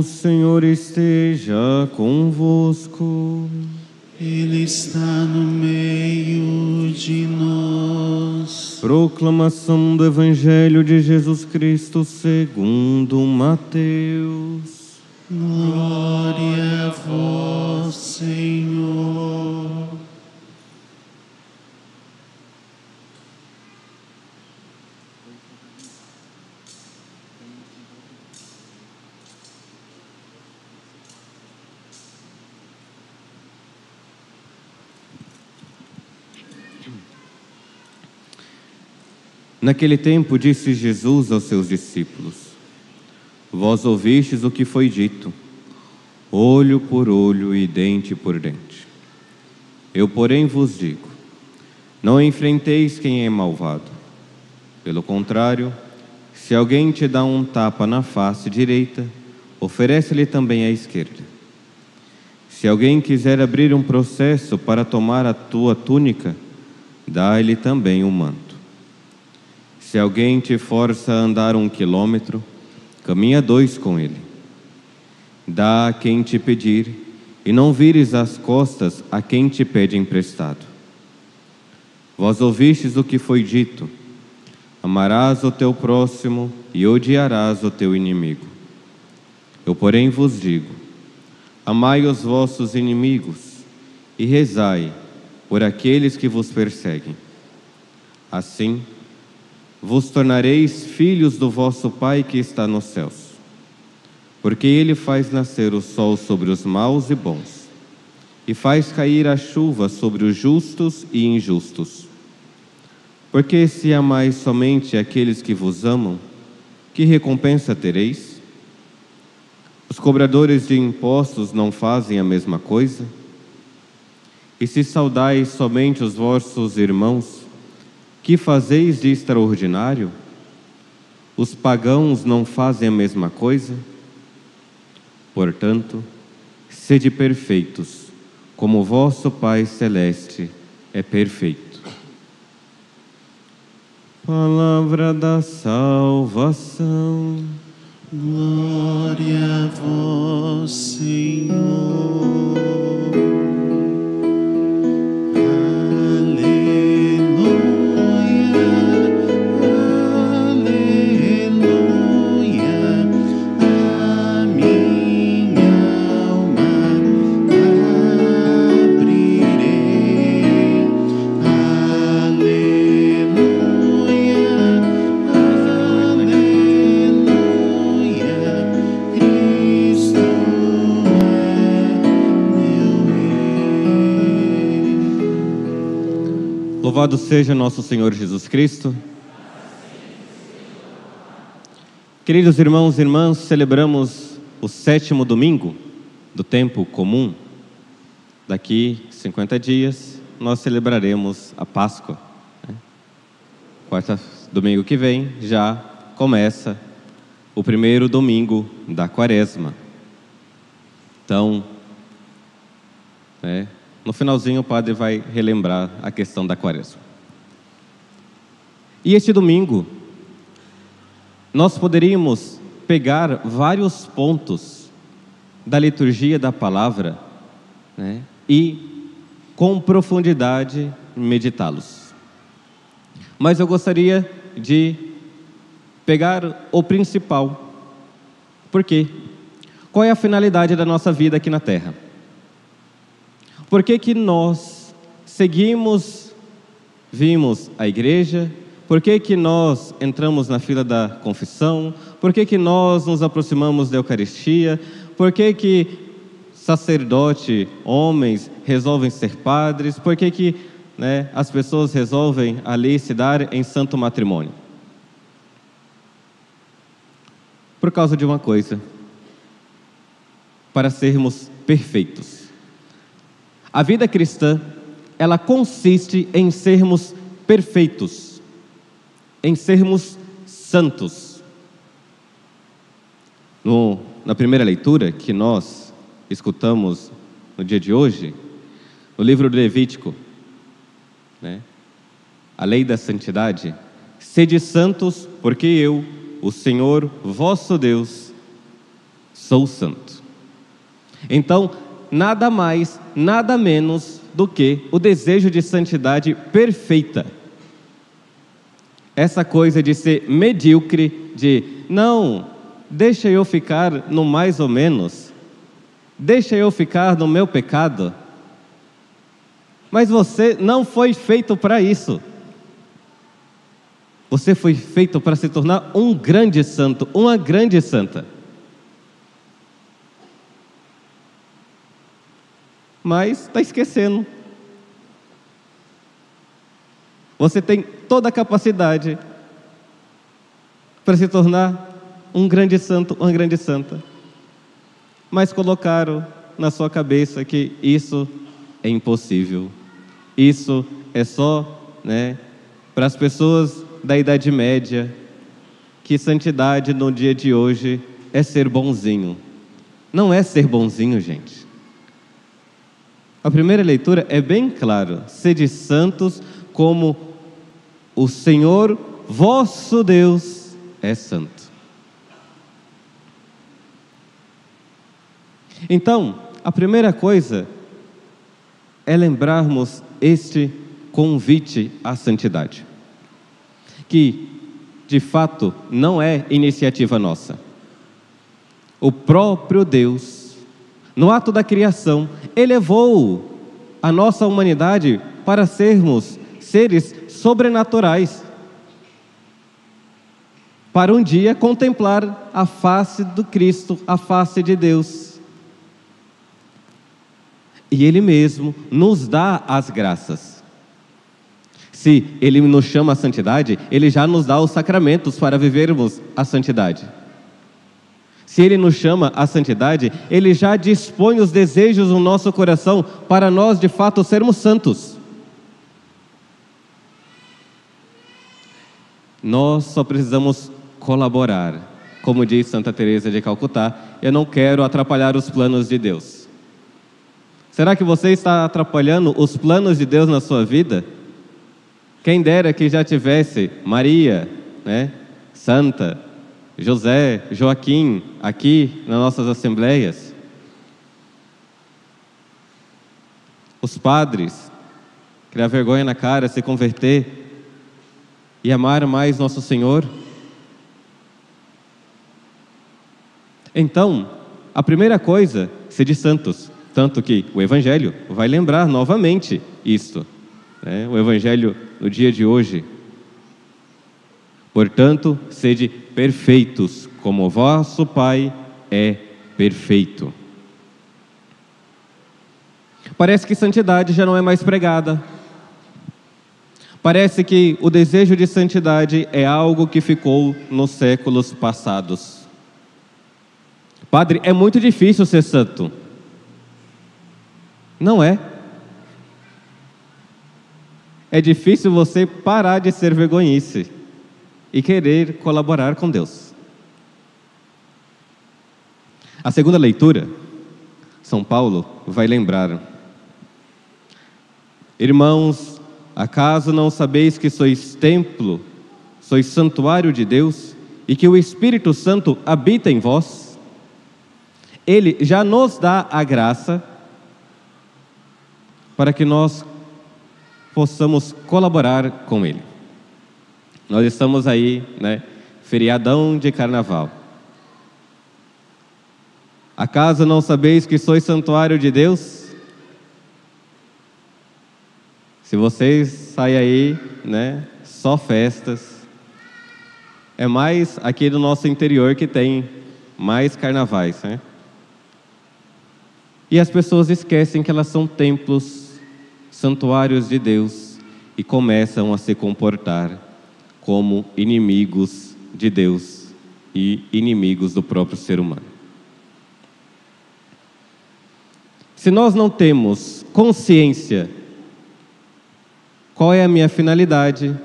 O Senhor esteja convosco. Ele está no meio de nós. Proclamação do Evangelho de Jesus Cristo segundo Mateus. Glória a vós, Senhor. Naquele tempo disse Jesus aos seus discípulos: Vós ouvistes o que foi dito, olho por olho e dente por dente. Eu, porém, vos digo, não enfrenteis quem é malvado. Pelo contrário, se alguém te dá um tapa na face direita, oferece-lhe também a esquerda. Se alguém quiser abrir um processo para tomar a tua túnica, dá-lhe também um manto. Se alguém te força a andar 1 quilômetro, caminha 2 com ele. Dá a quem te pedir, e não vires as costas a quem te pede emprestado. Vós ouvistes o que foi dito: amarás o teu próximo e odiarás o teu inimigo. Eu, porém, vos digo: amai os vossos inimigos e rezai por aqueles que vos perseguem. Assim, vos tornareis filhos do vosso Pai que está nos céus, porque Ele faz nascer o sol sobre os maus e bons, e faz cair a chuva sobre os justos e injustos. Porque se amais somente aqueles que vos amam, que recompensa tereis? Os cobradores de impostos não fazem a mesma coisa? E se saudais somente os vossos irmãos, que fazeis de extraordinário? Os pagãos não fazem a mesma coisa? Portanto, sede perfeitos, como vosso Pai Celeste é perfeito. Palavra da salvação. Glória a vós, Senhor. Louvado seja nosso Senhor Jesus Cristo. Queridos irmãos e irmãs, celebramos o 7º domingo do tempo comum. Daqui 50 dias nós celebraremos a Páscoa. Domingo que vem já começa o primeiro domingo da Quaresma. Então, no finalzinho o padre vai relembrar a questão da Quaresma. E este domingo, nós poderíamos pegar vários pontos da liturgia da palavra, e com profundidade meditá-los. Mas eu gostaria de pegar o principal. Por quê? Qual é a finalidade da nossa vida aqui na Terra? Por que nós vimos a igreja? Por que nós entramos na fila da confissão? Por que nós nos aproximamos da Eucaristia? Por que sacerdote, homens, resolvem ser padres? Por que as pessoas resolvem ali se dar em santo matrimônio? Por causa de uma coisa: para sermos perfeitos. A vida cristã, ela consiste em sermos perfeitos, em sermos santos. Na primeira leitura que nós escutamos no dia de hoje, no livro do Levítico, a lei da santidade: sede santos, porque eu, o Senhor vosso Deus, sou santo. Então, nada mais, nada menos do que o desejo de santidade perfeita. Essa coisa de ser medíocre, de não, deixa eu ficar no mais ou menos, deixa eu ficar no meu pecado. Mas você não foi feito para isso. Você foi feito para se tornar um grande santo, uma grande santa. Mas está esquecendo. Você tem toda a capacidade para se tornar um grande santo, uma grande santa. Mas colocaram na sua cabeça que isso é impossível. Isso é só, para as pessoas da Idade Média, que santidade no dia de hoje é ser bonzinho. Não é ser bonzinho, gente. A primeira leitura é bem clara: sede santos como o Senhor vosso Deus é santo. Então, a primeira coisa é lembrarmos este convite à santidade, que de fato não é iniciativa nossa. O próprio Deus, no ato da criação, elevou a nossa humanidade para sermos seres sobrenaturais, para um dia contemplar a face do Cristo, a face de Deus. E Ele mesmo nos dá as graças. Se Ele nos chama à santidade, Ele já nos dá os sacramentos para vivermos a santidade. Se Ele nos chama à santidade, Ele já dispõe os desejos no nosso coração para nós de fato sermos santos. Nós só precisamos colaborar. Como diz Santa Teresa de Calcutá, eu não quero atrapalhar os planos de Deus. Será que você está atrapalhando os planos de Deus na sua vida? Quem dera que já tivesse Maria, Santa, José, Joaquim, aqui nas nossas assembleias. Os padres, criar vergonha na cara, se converter e amar mais nosso Senhor. Então, a primeira coisa, sede santos. Tanto que o Evangelho vai lembrar novamente isto. O Evangelho no dia de hoje. Portanto, sede perfeitos, como o vosso Pai é perfeito. Parece que santidade já não é mais pregada. Parece que o desejo de santidade é algo que ficou nos séculos passados. Padre, é muito difícil ser santo. Não é. É difícil você parar de ser vergonhice e querer colaborar com Deus. A segunda leitura, São Paulo vai lembrar: irmãos, acaso não sabeis que sois templo, sois santuário de Deus e que o Espírito Santo habita em vós? Ele já nos dá a graça para que nós possamos colaborar com Ele. Nós estamos aí, feriadão de carnaval. Acaso não sabeis que sois santuário de Deus? Se vocês saem aí, só festas, é mais aqui do nosso interior que tem mais carnavais, E as pessoas esquecem que elas são templos, santuários de Deus, e começam a se comportar como inimigos de Deus e inimigos do próprio ser humano. Se nós não temos consciência qual é a minha finalidade,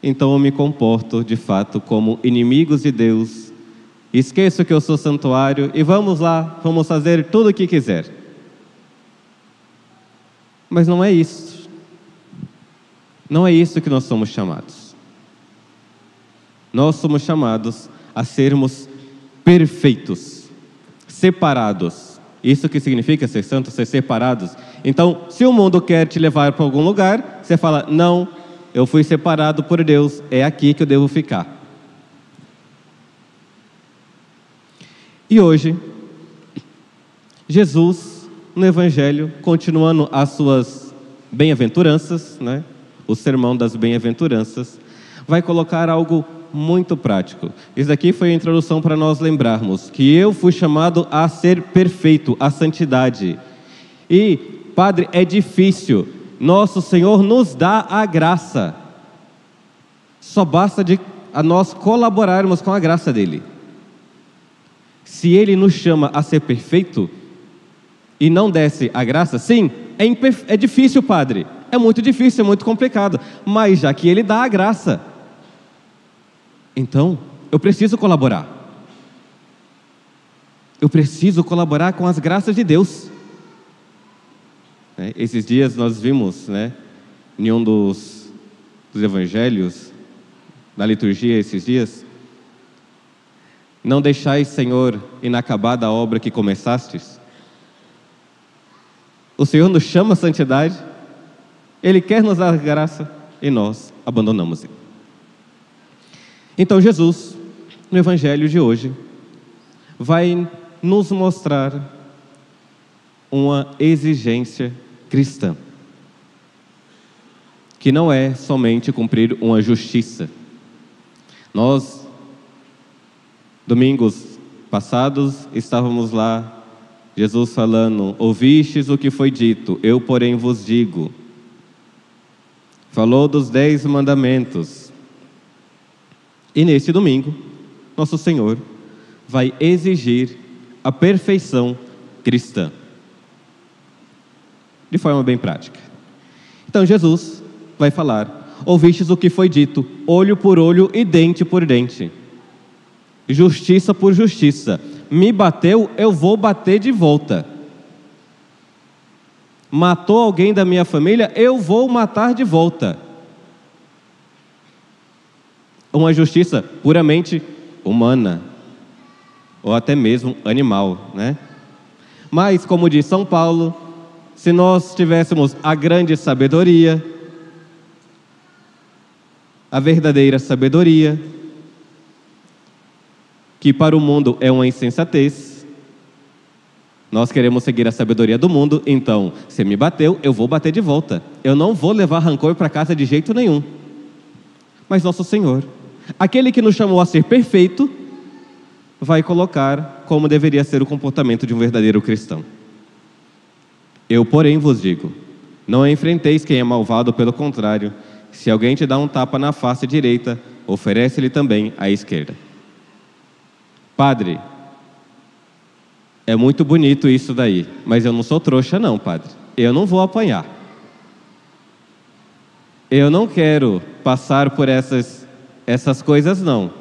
então eu me comporto de fato como inimigos de Deus, esqueço que eu sou santuário e vamos lá, vamos fazer tudo o que quiser. Mas não é isso. Não é isso que nós somos chamados. Nós somos chamados a sermos perfeitos. separados. Isso que significa ser santo, ser separados. Então, se o mundo quer te levar para algum lugar, você fala, não, eu fui separado por Deus, é aqui que eu devo ficar. E hoje, Jesus, no Evangelho, continuando as suas bem-aventuranças, né? O sermão das bem-aventuranças, vai colocar algo muito prático. Isso aqui foi a introdução para nós lembrarmos que eu fui chamado a ser perfeito, a santidade. E, Padre, é difícil. Nosso Senhor nos dá a graça. Só basta a nós colaborarmos com a graça dele. Se ele nos chama a ser perfeito e não desse a graça, sim, é difícil, Padre. É muito difícil, é muito complicado. Mas já que ele dá a graça, então eu preciso colaborar. Eu preciso colaborar com as graças de Deus. Esses dias nós vimos, em um dos evangelhos, na liturgia esses dias, não deixais, Senhor, inacabada a obra que começastes. O Senhor nos chama à santidade, Ele quer nos dar graça e nós abandonamos Ele. Então Jesus, no Evangelho de hoje, vai nos mostrar uma exigência cristã, que não é somente cumprir uma justiça. Nós, domingos passados, estávamos lá, Jesus falando, ouvistes o que foi dito, eu porém vos digo. Falou dos 10 mandamentos. E nesse domingo, nosso Senhor vai exigir a perfeição cristã, de forma bem prática. Então Jesus vai falar, ouvistes o que foi dito, olho por olho e dente por dente. Justiça por justiça. Me bateu, eu vou bater de volta. Matou alguém da minha família, eu vou matar de volta. Uma justiça puramente humana, ou até mesmo animal, Mas, como diz São Paulo, se nós tivéssemos a grande sabedoria, a verdadeira sabedoria, que para o mundo é uma insensatez, nós queremos seguir a sabedoria do mundo, então, se me bateu, eu vou bater de volta. Eu não vou levar rancor para casa de jeito nenhum. Mas nosso Senhor, aquele que nos chamou a ser perfeito, vai colocar como deveria ser o comportamento de um verdadeiro cristão. Eu, porém, vos digo, não enfrenteis quem é malvado, pelo contrário, se alguém te dá um tapa na face direita, oferece-lhe também a esquerda. Padre, é muito bonito isso daí, mas eu não sou trouxa não, Padre. Eu não vou apanhar. Eu não quero passar por essas coisas não.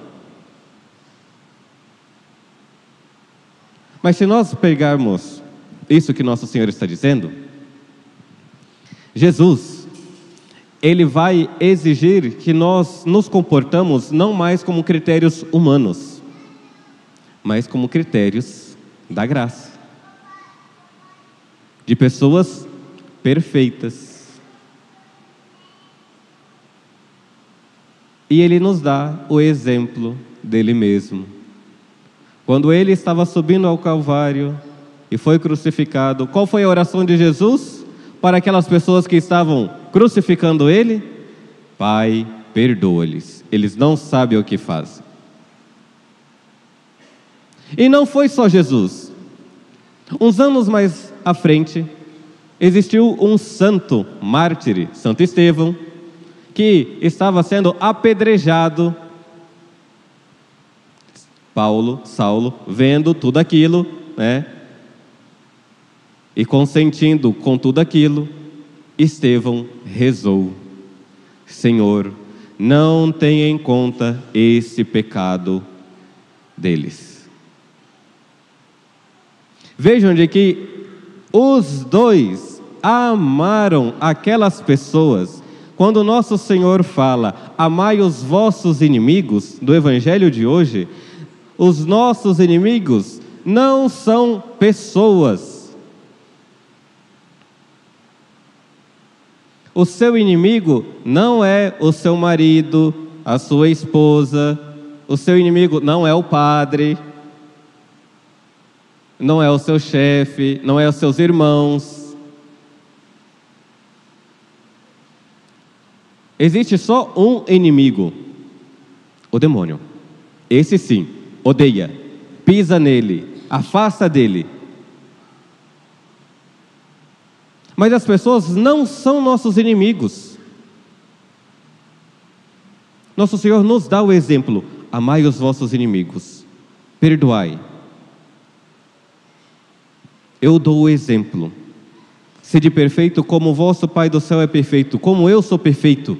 Mas se nós pegarmos isso que Nosso Senhor está dizendo, Jesus, Ele vai exigir que nós nos comportamos não mais como critérios humanos, mas como critérios da graça, de pessoas perfeitas. E Ele nos dá o exemplo dele mesmo. Quando Ele estava subindo ao Calvário e foi crucificado, qual foi a oração de Jesus para aquelas pessoas que estavam crucificando Ele? Pai, perdoa-lhes, eles não sabem o que fazem. E não foi só Jesus. Uns anos mais à frente, existiu um santo mártir, Santo Estevão, que estava sendo apedrejado. Saulo, vendo tudo aquilo, e consentindo com tudo aquilo, Estevão rezou: Senhor, não tenha em conta esse pecado deles. Vejam de que os dois amaram aquelas pessoas. Quando nosso Senhor fala, amai os vossos inimigos, do Evangelho de hoje, os nossos inimigos não são pessoas. O seu inimigo não é o seu marido, a sua esposa, o seu inimigo não é o padre, não é o seu chefe, não é os seus irmãos. Existe só um inimigo, o demônio. Esse sim, odeia, pisa nele, afasta dele. Mas as pessoas não são nossos inimigos. Nosso Senhor nos dá o exemplo: amai os vossos inimigos, perdoai. Eu dou o exemplo: sede perfeito como o vosso Pai do céu é perfeito, como eu sou perfeito.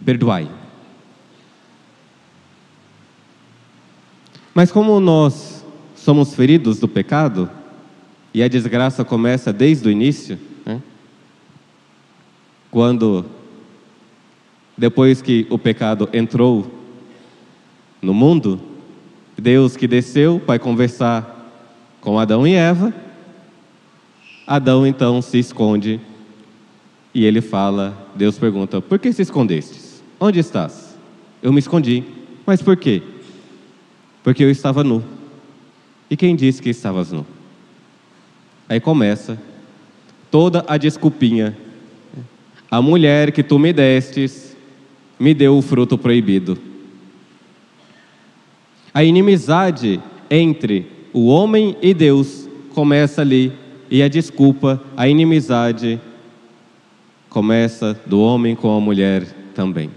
Perdoai. Mas como nós somos feridos do pecado, e a desgraça começa desde o início, né? Quando, depois que o pecado entrou no mundo, Deus que desceu para conversar com Adão e Eva, Adão então se esconde e ele fala, Deus pergunta: por que se escondestes? Onde estás? Eu me escondi. Mas por quê? Porque eu estava nu. E quem disse que estavas nu? Aí começa toda a desculpinha. A mulher que tu me destes me deu o fruto proibido. A inimizade entre o homem e Deus começa ali, e a desculpa, a inimizade começa do homem com a mulher também,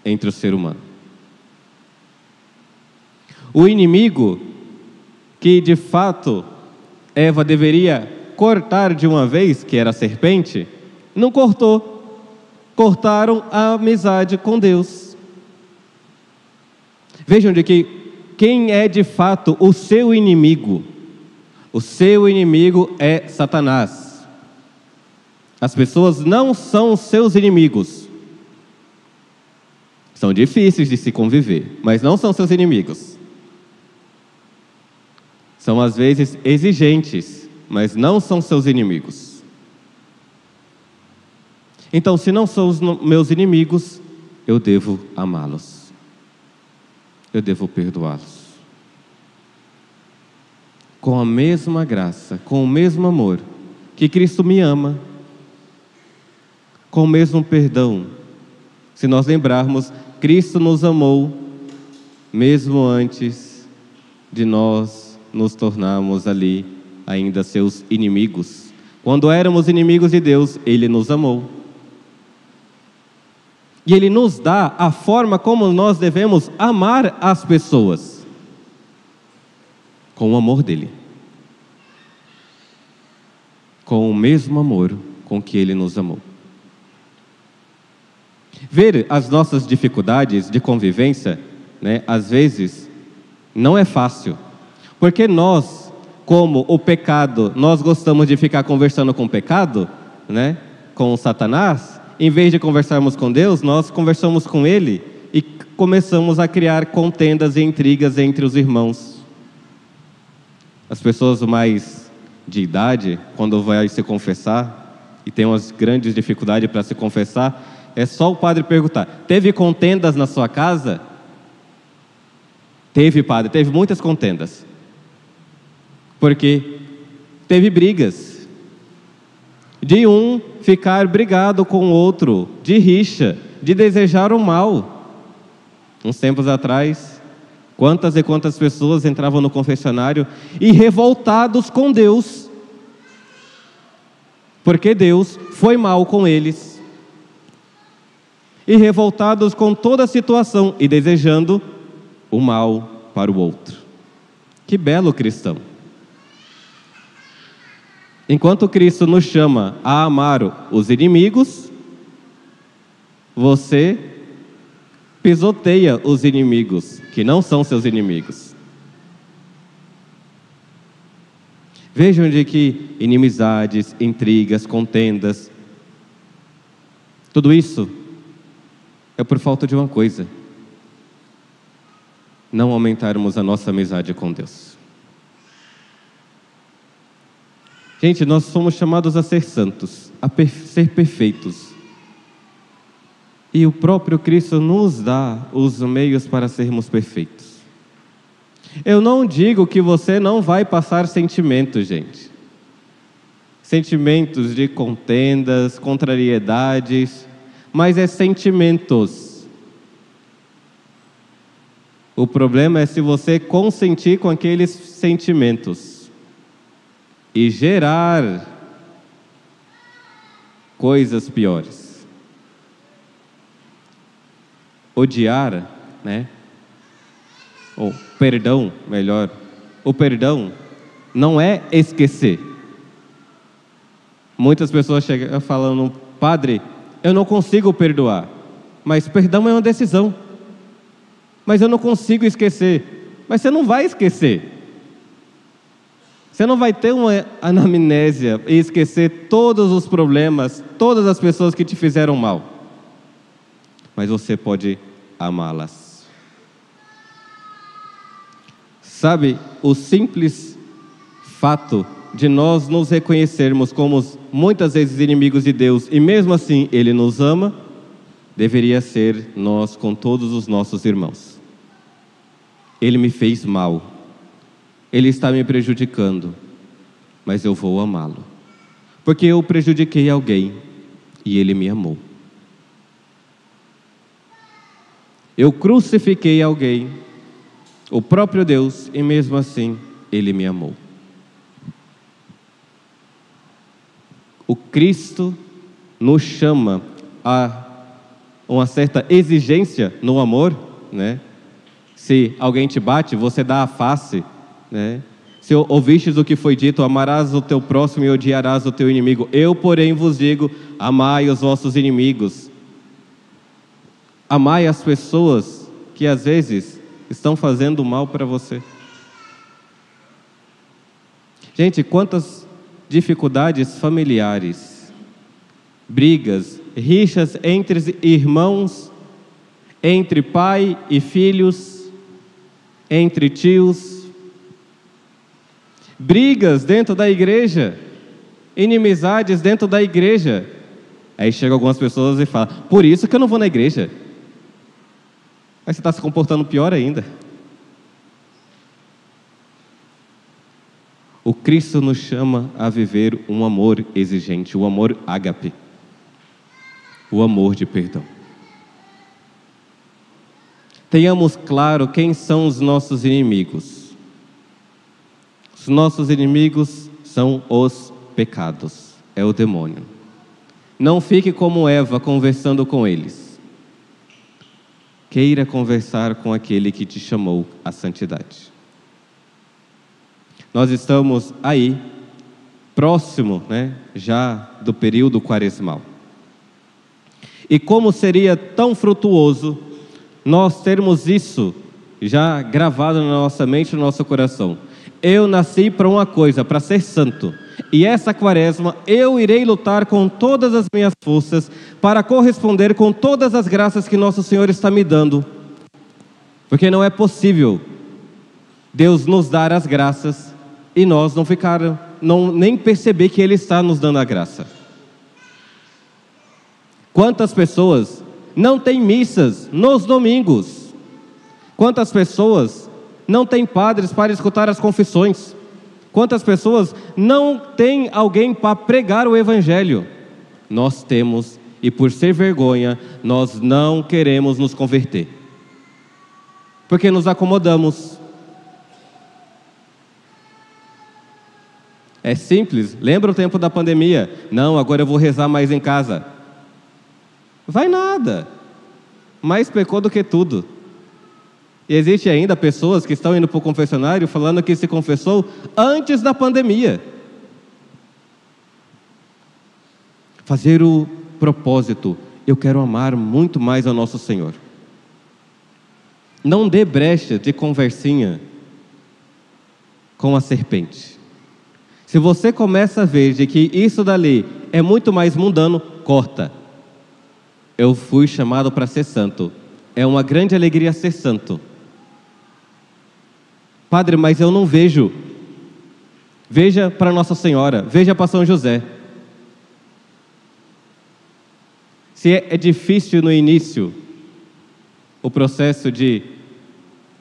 entre o ser humano. O inimigo que de fato Eva deveria cortar de uma vez, que era a serpente, não cortou. Cortaram a amizade com Deus. Vejam de que quem é de fato o seu inimigo? O seu inimigo é Satanás. As pessoas não são seus inimigos. São difíceis de se conviver, mas não são seus inimigos. São às vezes exigentes, mas não são seus inimigos. Então, se não são os meus inimigos, eu devo amá-los. Eu devo perdoá-los. Com a mesma graça, com o mesmo amor que Cristo me ama, com o mesmo perdão. Se nós lembrarmos, Cristo nos amou mesmo antes de nós nos tornarmos ali ainda seus inimigos. Quando éramos inimigos de Deus, Ele nos amou. E Ele nos dá a forma como nós devemos amar as pessoas. Com o amor dEle. Com o mesmo amor com que Ele nos amou. Ver as nossas dificuldades de convivência, né, às vezes, não é fácil. Porque nós, como o pecado, nós gostamos de ficar conversando com o pecado, né, com o Satanás. Em vez de conversarmos com Deus, nós conversamos com Ele e começamos a criar contendas e intrigas entre os irmãos. As pessoas mais de idade, quando vai se confessar, e tem umas grandes dificuldades para se confessar, é só o padre perguntar: teve contendas na sua casa? Teve, padre, teve muitas contendas. Porque teve brigas. De um ficar brigado com o outro, de rixa, de desejar o mal. Uns tempos atrás, quantas e quantas pessoas entravam no confessionário e revoltados com Deus, porque Deus foi mal com eles, e revoltados com toda a situação e desejando o mal para o outro. Que belo cristão! Enquanto Cristo nos chama a amar os inimigos, você pisoteia os inimigos, que não são seus inimigos. Vejam de que inimizades, intrigas, contendas, tudo isso é por falta de uma coisa: não aumentarmos a nossa amizade com Deus. Gente, nós somos chamados a ser santos, a ser perfeitos. E o próprio Cristo nos dá os meios para sermos perfeitos. Eu não digo que você não vai passar sentimentos, gente. Sentimentos de contendas, contrariedades, mas é sentimentos. O problema é se você consentir com aqueles sentimentos e gerar coisas piores. Odiar, né? Ou perdão, melhor. O perdão não é esquecer. Muitas pessoas chegam falando, padre, eu não consigo perdoar. Mas perdão é uma decisão. Mas eu não consigo esquecer. Mas você não vai esquecer. Você não vai ter uma anamnésia e esquecer todos os problemas, todas as pessoas que te fizeram mal. Mas você pode amá-las. Sabe, o simples fato de nós nos reconhecermos como muitas vezes inimigos de Deus e mesmo assim Ele nos ama, deveria ser nós com todos os nossos irmãos. Ele me fez mal, Ele está me prejudicando, mas eu vou amá-lo, porque eu prejudiquei alguém e Ele me amou. Eu crucifiquei alguém, o próprio Deus, e mesmo assim Ele me amou. O Cristo nos chama a uma certa exigência no amor, né? Se alguém te bate, você dá a face, né? Se ouvistes o que foi dito, amarás o teu próximo e odiarás o teu inimigo. Eu, porém, vos digo, amai os vossos inimigos. Amai as pessoas que às vezes estão fazendo mal para você. Gente, quantas dificuldades familiares, brigas, rixas entre irmãos, entre pai e filhos, entre tios, brigas dentro da igreja, inimizades dentro da igreja. Aí chegam algumas pessoas e falam, por isso que eu não vou na igreja. Mas você está se comportando pior ainda. O Cristo nos chama a viver um amor exigente, o amor ágape, o amor de perdão. Tenhamos claro quem são os nossos inimigos. Os nossos inimigos são os pecados, é o demônio. Não fique como Eva conversando com eles. Queira conversar com aquele que te chamou à santidade. Nós estamos aí, próximo, né, já do período quaresmal. E como seria tão frutuoso nós termos isso já gravado na nossa mente e no nosso coração. Eu nasci para uma coisa, para ser santo. E essa quaresma eu irei lutar com todas as minhas forças para corresponder com todas as graças que nosso Senhor está me dando. Porque não é possível Deus nos dar as graças e nós nem perceber que Ele está nos dando a graça. Quantas pessoas não têm missas nos domingos? Quantas pessoas não têm padres para escutar as confissões? Quantas pessoas não têm alguém para pregar o Evangelho? Nós temos, e por ser vergonha, nós não queremos nos converter. Porque nos acomodamos. É simples, lembra o tempo da pandemia? Não, agora eu vou rezar mais em casa. Vai nada, mais pecou do que tudo. E existe ainda pessoas que estão indo para o confessionário falando que se confessou antes da pandemia. Fazer o propósito, eu quero amar muito mais ao nosso Senhor. Não dê brecha de conversinha com a serpente. Se você começa a ver de que isso dali é muito mais mundano, corta. Eu fui chamado para ser santo. É uma grande alegria ser santo. Padre, mas eu não vejo. Veja para Nossa Senhora, veja para São José. Se é difícil no início o processo de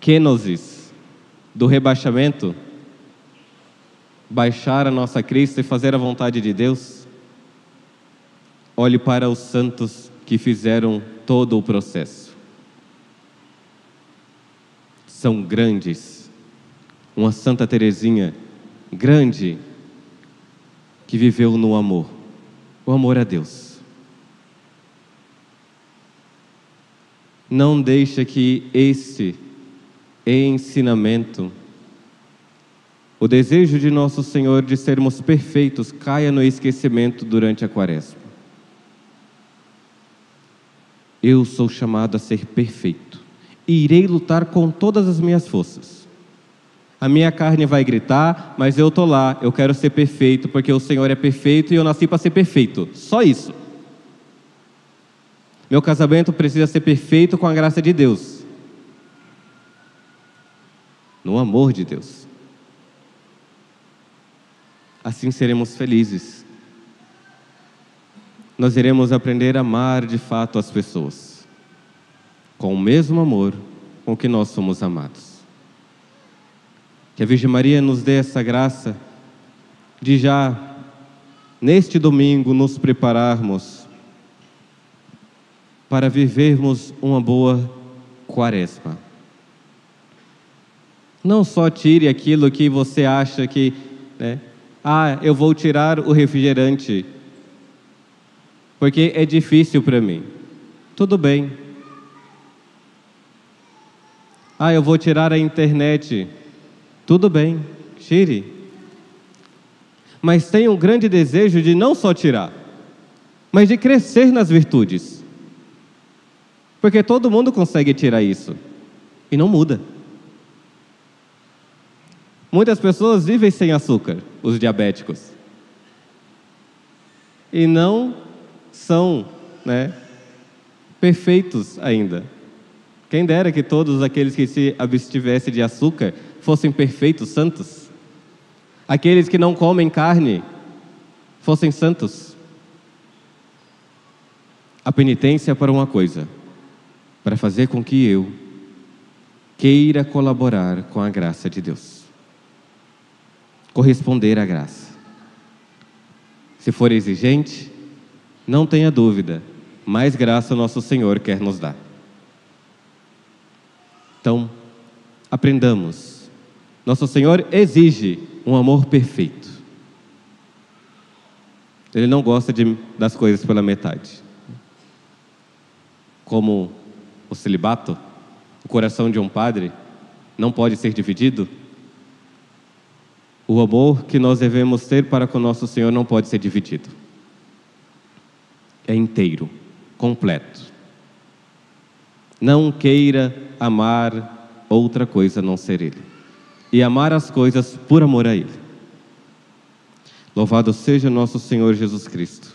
kenosis, do rebaixamento, baixar a nossa Cristo e fazer a vontade de Deus, olhe para os santos que fizeram todo o processo. São grandes. Uma Santa Teresinha grande, que viveu no amor, o amor a Deus. Não deixa que esse ensinamento, o desejo de nosso Senhor de sermos perfeitos, caia no esquecimento durante a Quaresma. Eu sou chamado a ser perfeito e irei lutar com todas as minhas forças. A minha carne vai gritar, mas eu estou lá, eu quero ser perfeito, porque o Senhor é perfeito e eu nasci para ser perfeito. Só isso. Meu casamento precisa ser perfeito com a graça de Deus. No amor de Deus. Assim seremos felizes. Nós iremos aprender a amar de fato as pessoas, com o mesmo amor com que nós somos amados. Que a Virgem Maria nos dê essa graça de já, neste domingo, nos prepararmos para vivermos uma boa Quaresma. Não só tire aquilo que você acha que, eu vou tirar o refrigerante, porque é difícil para mim. Tudo bem. Eu vou tirar a internet. Tudo bem, tire. Mas tenha um grande desejo de não só tirar, mas de crescer nas virtudes. Porque todo mundo consegue tirar isso e não muda. Muitas pessoas vivem sem açúcar, os diabéticos. E não são, perfeitos ainda. Quem dera que todos aqueles que se abstivessem de açúcar fossem perfeitos, santos. Aqueles que não comem carne fossem santos. A penitência é para uma coisa, para fazer com que eu queira colaborar com a graça de Deus. Corresponder à graça. Se for exigente, não tenha dúvida, mais graça o nosso Senhor quer nos dar. Então, aprendamos. Nosso Senhor exige um amor perfeito. Ele não gosta das coisas pela metade. Como o celibato, o coração de um padre não pode ser dividido. O amor que nós devemos ter para com nosso Senhor não pode ser dividido. É inteiro, completo. Não queira amar outra coisa a não ser Ele. E amar as coisas por amor a Ele. Louvado seja nosso Senhor Jesus Cristo.